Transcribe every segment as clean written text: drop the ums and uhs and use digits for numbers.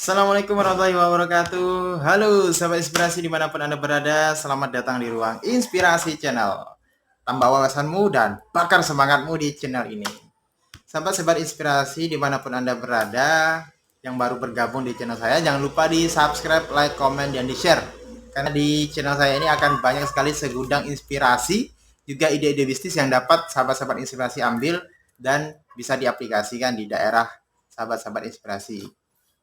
Assalamualaikum warahmatullahi wabarakatuh. Halo sahabat inspirasi dimanapun Anda berada, selamat datang di Ruang Inspirasi Channel. Tambah wawasanmu dan bakar semangatmu di channel ini. Sahabat-sahabat inspirasi dimanapun Anda berada, yang baru bergabung di channel saya, jangan lupa di subscribe, like, komen, dan di share. Karena di channel saya ini akan banyak sekali segudang inspirasi, juga ide-ide bisnis yang dapat sahabat-sahabat inspirasi ambil dan bisa diaplikasikan di daerah sahabat-sahabat inspirasi.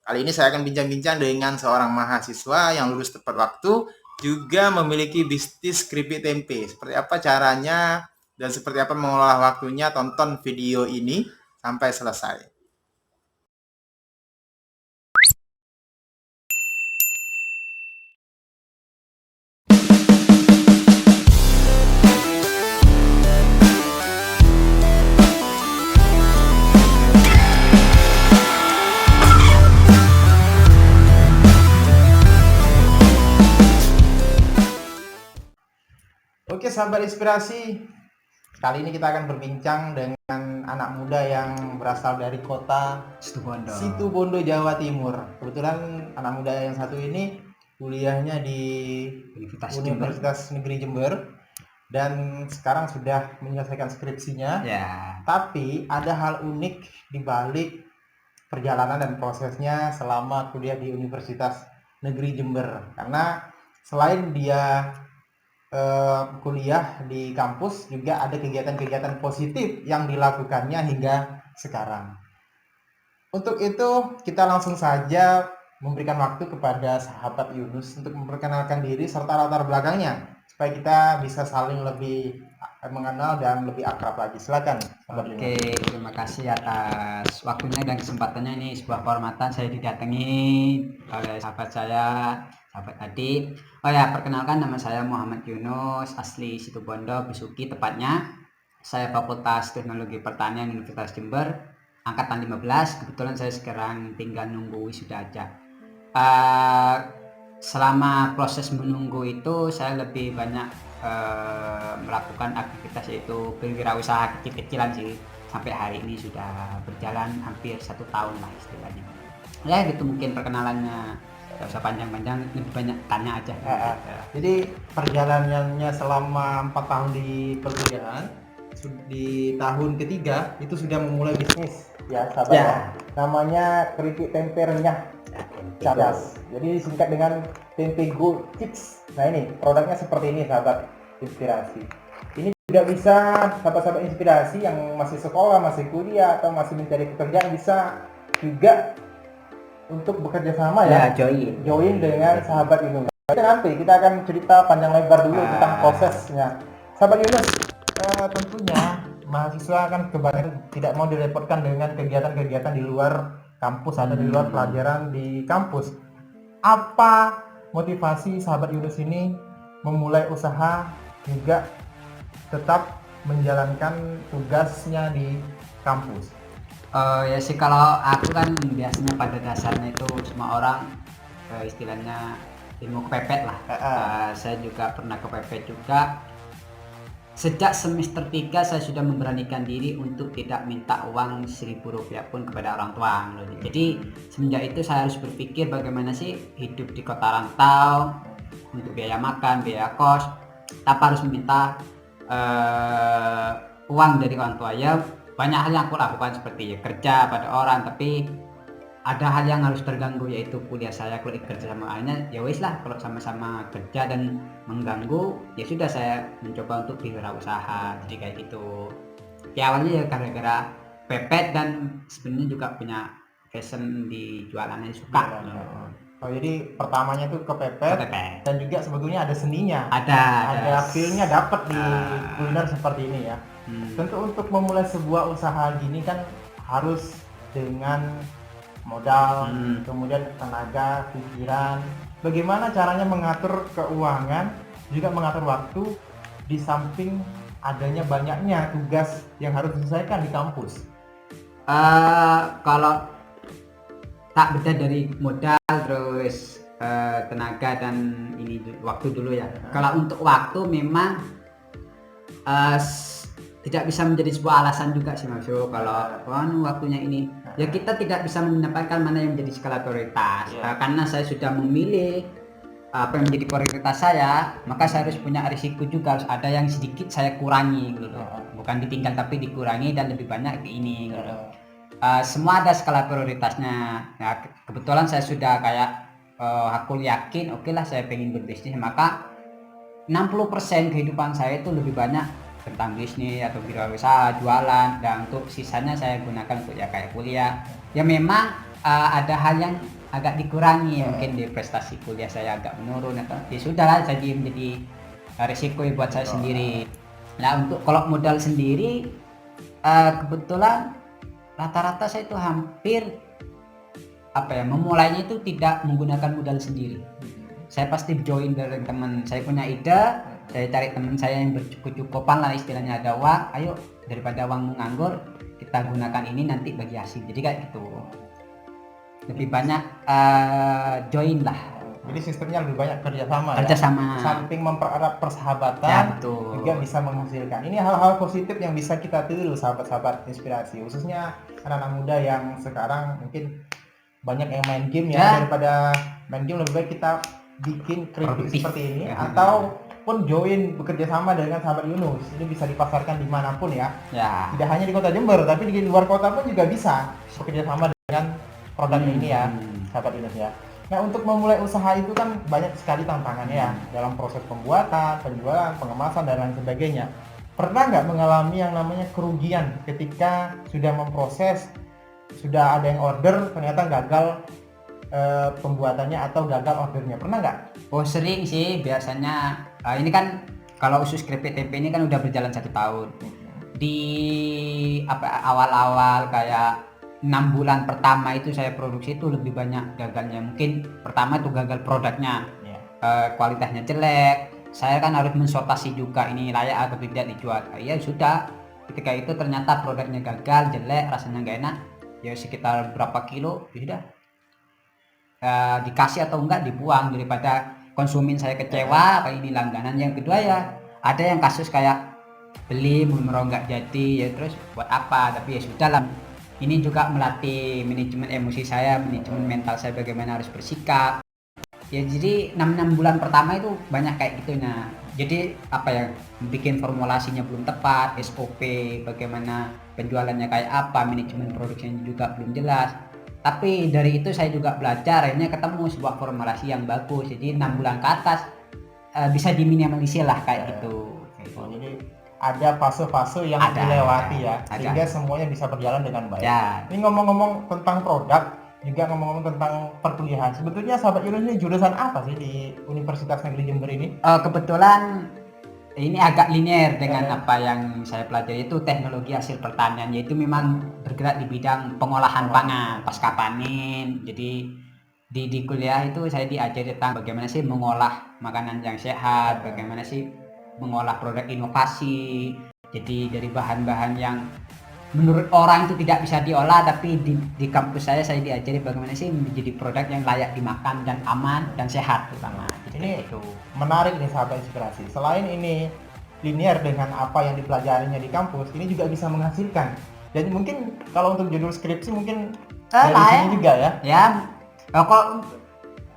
Kali ini saya akan bincang-bincang dengan seorang mahasiswa yang lulus tepat waktu, juga memiliki bisnis keripik tempe. Seperti apa caranya dan seperti apa mengelola waktunya, tonton video ini sampai selesai. Oke sahabat inspirasi, kali ini kita akan berbincang dengan anak muda yang berasal dari kota Situbondo, Jawa Timur. Kebetulan anak muda yang satu ini kuliahnya di Universitas Negeri Jember dan sekarang sudah menyelesaikan skripsinya. Tapi ada hal unik di balik perjalanan dan prosesnya selama kuliah di Universitas Negeri Jember. Karena selain dia kuliah di kampus, juga ada kegiatan-kegiatan positif yang dilakukannya hingga sekarang. Untuk itu kita langsung saja memberikan waktu kepada sahabat Yunus untuk memperkenalkan diri serta latar belakangnya supaya kita bisa saling lebih mengenal dan lebih akrab lagi. Silakan. Oke, terima kasih atas waktunya dan kesempatannya. Ini sebuah kehormatan saya didatangi oleh sahabat saya, sahabat adik. Oh ya, perkenalkan, nama saya Muhammad Yunus, asli Situbondo, Besuki tepatnya. Saya Fakultas Teknologi Pertanian Universitas Jember, angkatan 15. Kebetulan saya sekarang tinggal nunggu wisuda aja. Selama proses menunggu itu saya lebih banyak melakukan aktivitas yaitu berwirausaha kecil-kecilan sih. Sampai hari ini sudah berjalan hampir 1 tahun lah istilahnya. Ya gitu mungkin perkenalannya, gak usah panjang-panjang, lebih banyak tanya aja. Jadi perjalanannya selama 4 tahun di perkuliahan, di tahun ketiga itu sudah memulai bisnis ya sahabat ya. Namanya keripik tempe renyah cadas. Jadi disingkat dengan tempe go chips. Nah ini produknya seperti ini sahabat inspirasi. Ini juga bisa sahabat-sahabat inspirasi yang masih sekolah, masih kuliah atau masih mencari pekerjaan bisa juga untuk bekerja sama ya, join dengan sahabat Yunus. Nanti kita akan cerita panjang lebar dulu tentang prosesnya. Sahabat Yunus, tentunya mahasiswa kan kebanyakan tidak mau direpotkan dengan kegiatan-kegiatan di luar kampus atau di luar pelajaran di kampus. Apa motivasi sahabat Yunus ini memulai usaha juga tetap menjalankan tugasnya di kampus? Ya sih, kalau aku kan biasanya pada dasarnya itu semua orang istilahnya ilmu kepepet lah. Saya juga pernah kepepet juga. Sejak semester 3 saya sudah memberanikan diri untuk tidak minta uang Rp1.000 pun kepada orang tua. Jadi semenjak itu saya harus berpikir bagaimana sih hidup di kota rantau untuk biaya makan, biaya kos, tanpa harus meminta uang dari orang tua. Ya banyak hal yang aku lakukan seperti kerja pada orang, tapi ada hal yang harus terganggu yaitu kuliah saya. Kalau kerja sama lainnya ya wis lah, kalau sama-sama kerja dan mengganggu ya sudah saya mencoba untuk berwirausaha. Jadi kayak gitu ya, awalnya ya gara-gara pepet dan sebenarnya juga punya passion di jualannya, suka. Oh jadi pertamanya tuh kepepet dan juga sebetulnya ada seninya, ada feel-nya dapat di kuliner seperti ini ya. Tentu untuk memulai sebuah usaha gini kan harus dengan modal, kemudian tenaga, pikiran. Bagaimana caranya mengatur keuangan, juga mengatur waktu di samping adanya banyaknya tugas yang harus diselesaikan di kampus? Kalau tak beda dari modal terus tenaga dan ini waktu dulu ya. Kalau untuk waktu memang tidak bisa menjadi sebuah alasan juga sih Mas. Kalau waktunya ini Ya kita tidak bisa mendapatkan mana yang menjadi skala prioritas. Karena saya sudah memilih apa yang menjadi prioritas saya, maka saya harus punya risiko juga, harus ada yang sedikit saya kurangi gitu loh. Bukan ditinggal tapi dikurangi dan lebih banyak ke ini gitu loh. Semua ada skala prioritasnya. Nah, kebetulan saya sudah kayak aku yakin oke lah saya pengen berbisnis, maka 60% kehidupan saya itu lebih banyak tentang bisnis atau wirausaha, jualan, dan untuk sisanya saya gunakan untuk ya kayak kuliah. Ya memang ada hal yang agak dikurangi, mungkin di prestasi kuliah saya agak menurun atau ya sudahlah, jadi menjadi risiko buat saya sendiri. Nah untuk kalau modal sendiri kebetulan rata-rata saya itu hampir memulainya itu tidak menggunakan modal sendiri. Saya pasti join dari teman, saya punya ide, saya cari teman saya yang bercukup-cukupan lah istilahnya, ada uang, ayo daripada uang menganggur kita gunakan ini nanti bagi hasil, jadi kayak gitu. Lebih banyak join lah. Jadi sistemnya lebih banyak kerjasama. Ya? Samping mempererat persahabatan, ya, betul. juga bisa menghasilkan. Ini hal-hal positif yang bisa kita tiru sahabat-sahabat inspirasi, khususnya anak-anak muda yang sekarang mungkin banyak yang main game ya. Daripada main game lebih baik kita bikin kritik seperti ini ataupun join bekerja sama dengan sahabat Yunus. Ini bisa dipasarkan dimanapun ya. Tidak hanya di kota Jember tapi di luar kota pun juga bisa bekerja sama dengan produknya ini ya, sahabat Yunus ya. Nah untuk memulai usaha itu kan banyak sekali tantangannya ya, dalam proses pembuatan, penjualan, pengemasan dan lain sebagainya. Pernah nggak mengalami yang namanya kerugian ketika sudah memproses, sudah ada yang order ternyata gagal pembuatannya atau gagal ordernya, pernah nggak? Oh sering sih, biasanya ini kan kalau usus keripik tempe ini kan udah berjalan 1 tahun. Di awal-awal kayak 6 bulan pertama itu saya produksi itu lebih banyak gagalnya. Mungkin pertama itu gagal produknya, kualitasnya jelek, saya kan harus mensortasi juga ini layak atau tidak dijual. Ya sudah, ketika itu ternyata produknya gagal, jelek, rasanya nggak enak, ya sekitar berapa kilo sudah dikasih atau enggak dibuang, daripada konsumen saya kecewa kayak ini langganan. Yang kedua ya ada yang kasus kayak beli umroh nggak jadi, ya terus buat apa, tapi ya sudah lah. Ini juga melatih manajemen emosi saya, manajemen mental saya, bagaimana harus bersikap ya. Jadi 6 bulan pertama itu banyak kayak gitunya. Jadi bikin formulasinya belum tepat, SOP bagaimana penjualannya kayak apa, manajemen produksinya juga belum jelas. Tapi dari itu saya juga belajar, akhirnya ketemu sebuah formulasi yang bagus. Jadi 6 bulan ke atas bisa diminimalisir lah kayak gitu. Jadi ada fase-fase yang dilewati ya, sehingga semuanya bisa berjalan dengan baik. Ini ngomong-ngomong tentang produk, juga ngomong-ngomong tentang perkuliahan, sebetulnya sahabat Yunus ini jurusan apa sih di Universitas Negeri Jember ini? Kebetulan ini agak linear dengan apa yang saya pelajari, itu teknologi hasil pertanian, yaitu memang bergerak di bidang pengolahan pangan pasca panen. Jadi di kuliah itu saya diajari tentang bagaimana sih mengolah makanan yang sehat, bagaimana sih mengolah produk inovasi. Jadi dari bahan-bahan yang menurut orang itu tidak bisa diolah, tapi di kampus saya diajari bagaimana sih menjadi produk yang layak dimakan dan aman dan sehat terutama. Ini itu menarik nih sahabat inspirasi. Selain ini linear dengan apa yang dipelajarinya di kampus, ini juga bisa menghasilkan. Jadi mungkin kalau untuk judul skripsi mungkin dari sini juga ya. Ya, kok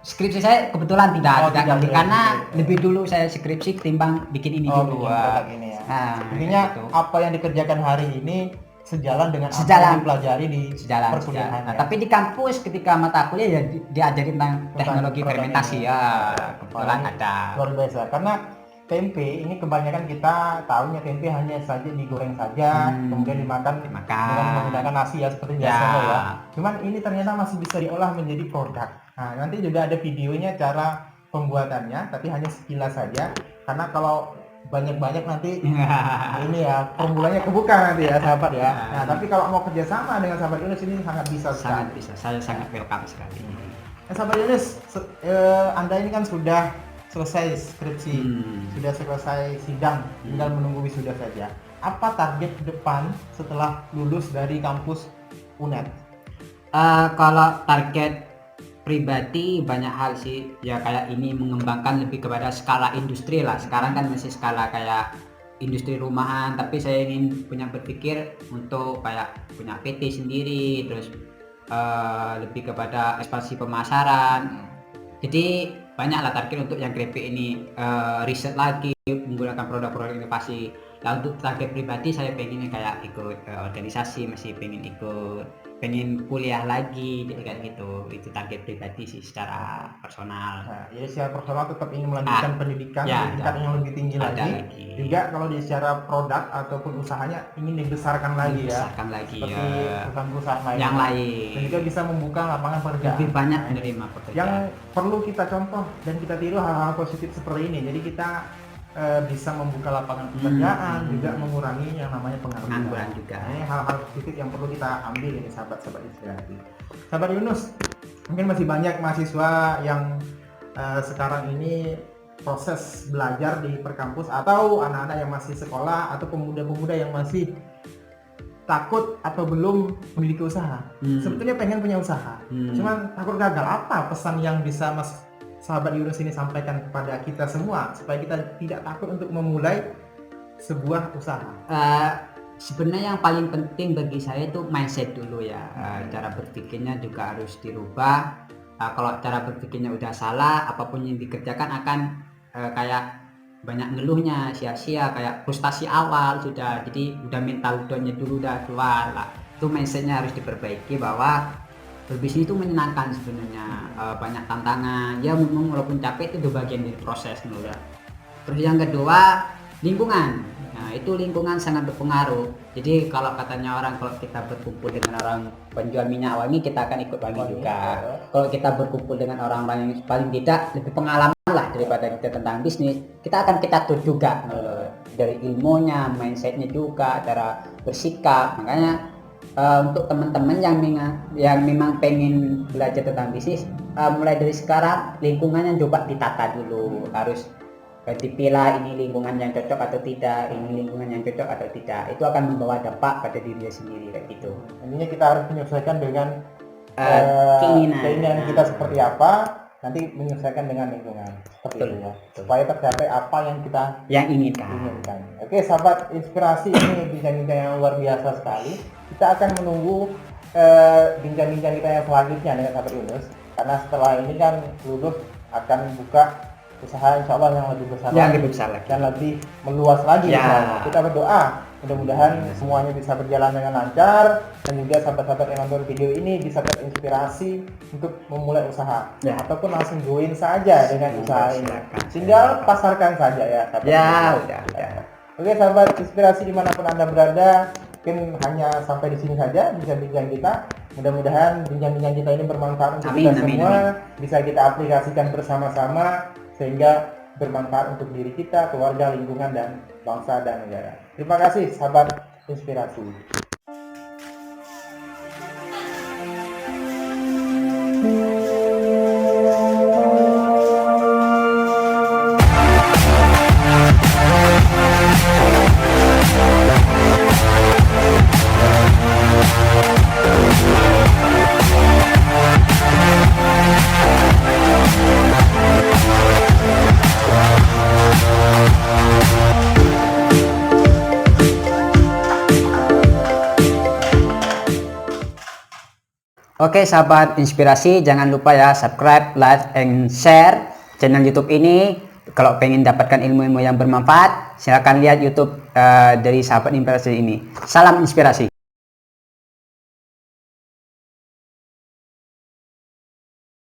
skripsi saya kebetulan tidak karena lebih dulu saya skripsi ketimbang bikin ini dulu. Ini ya. Intinya apa yang dikerjakan hari ini sejalan dengan apa yang dipelajari di perkuliahan. Tapi di kampus ketika mata kuliah ya diajari tentang teknologi fermentasi ya, kebetulan ada. Luar biasa, karena tempe ini kebanyakan kita tahunya tempe hanya saja digoreng saja, kemudian dimakan dengan menggunakan nasi ya seperti biasanya ya. Cuman ini ternyata masih bisa diolah menjadi produk. Nah nanti juga ada videonya cara pembuatannya, tapi hanya sekilas saja, karena kalau banyak-banyak nanti ini ya formulanya kebuka nanti ya sahabat ya. Nah tapi kalau mau kerjasama dengan sahabat Yunus ini sangat bisa sekali. Sangat bisa, saya sangat welcome sekali. Sahabat Yunus, Anda ini kan sudah selesai skripsi, sudah selesai sidang, tinggal menunggu wisuda saja. Apa target ke depan setelah lulus dari kampus UNED? Kalau target pribadi banyak hal sih ya, kayak ini mengembangkan lebih kepada skala industri lah. Sekarang kan masih skala kayak industri rumahan, tapi saya ingin berpikir untuk kayak punya PT sendiri, terus lebih kepada ekspansi pemasaran. Jadi banyaklah target untuk yang keripik ini, riset lagi menggunakan produk-produk inovasi. Nah, untuk target pribadi saya pengen kayak ikut organisasi, masih pengen kuliah lagi, jadi kayak gitu. Itu target pribadi sih secara personal. Nah, ya secara personal tetap ingin melanjutkan pendidikan ya, di tingkat yang lebih tinggi lagi. Juga kalau di secara produk ataupun usahanya ingin dibesarkan lagi ya. Seperti perusahaan-perusahaan lain. Yang lain. Dan juga bisa membuka lapangan pekerjaan. Lebih banyak menerima pekerjaan. Yang perlu kita contoh dan kita tiru hal-hal positif seperti ini. Jadi kita bisa membuka lapangan pekerjaan, juga mengurangi yang namanya pengangguran juga. Ini hal-hal positif yang perlu kita ambil ini sahabat-sahabat inspirasi. Sahabat Yunus, mungkin masih banyak mahasiswa yang sekarang ini proses belajar di perkampus, atau anak-anak yang masih sekolah, atau pemuda-pemuda yang masih takut atau belum memiliki usaha. Sebetulnya pengen punya usaha, cuman takut gagal. Apa pesan yang bisa sahabat Yunus ini sampaikan kepada kita semua supaya kita tidak takut untuk memulai sebuah usaha? Sebenarnya yang paling penting bagi saya itu mindset dulu ya. Cara berpikirnya juga harus dirubah. Kalau cara berpikirnya udah salah, apapun yang dikerjakan akan kayak banyak ngeluhnya, sia-sia, kayak frustasi awal sudah, jadi udah mental downnya dulu udah keluar lah. Itu mindsetnya harus diperbaiki, bahwa berbisnis itu menyenangkan sebenarnya, banyak tantangan ya, memang walaupun capek itu udah bagian dari proses dulu ya. Terus yang kedua, lingkungan. Nah, itu lingkungan sangat berpengaruh. Jadi kalau katanya orang, kalau kita berkumpul dengan orang penjual minyak wangi, kita akan ikut wangi juga. Kalau kita berkumpul dengan orang-orang yang paling tidak lebih pengalaman lah daripada kita tentang bisnis, kita akan tuh juga dari ilmunya, mindsetnya juga, cara bersikap. Makanya untuk teman-teman yang memang pengen belajar tentang bisnis, mulai dari sekarang lingkungannya coba ditata dulu, harus dipilah ini lingkungan yang cocok atau tidak, ini lingkungan yang cocok atau tidak. Itu akan membawa dampak pada dirinya sendiri kayak gitu. Intinya kita harus menyesuaikan dengan keinginan kita seperti apa, nanti menyesuaikan dengan lingkungan seperti itu ya, supaya tercapai apa yang kita inginkan. Oke sahabat inspirasi, ini bincang-bincang yang luar biasa sekali. Kita akan menunggu bincang-bincang kita yang selanjutnya dengan sahabat Yunus, karena setelah ini kan lulus akan buka usaha insya Allah yang lebih besar lagi dan lebih meluas lagi ya. Kita berdoa mudah-mudahan semuanya bisa berjalan dengan lancar, dan juga sahabat-sahabat yang nonton video ini bisa terinspirasi untuk memulai usaha ataupun langsung join saja dengan usaha ini, tinggal pasarkan saja ya sahabat. Udah. Oke sahabat inspirasi dimanapun Anda berada, mungkin hanya sampai di sini saja bincang-bincang kita. Mudah-mudahan bincang-bincang kita ini bermanfaat untuk kita semua, bisa kita aplikasikan bersama-sama sehingga bermanfaat untuk diri kita, keluarga, lingkungan, dan bangsa dan negara. Terima kasih sahabat inspirasi. Oke sahabat inspirasi, jangan lupa ya subscribe, like, and share channel YouTube ini. Kalau pengen dapatkan ilmu-ilmu yang bermanfaat, silahkan lihat YouTube dari sahabat inspirasi ini. Salam inspirasi.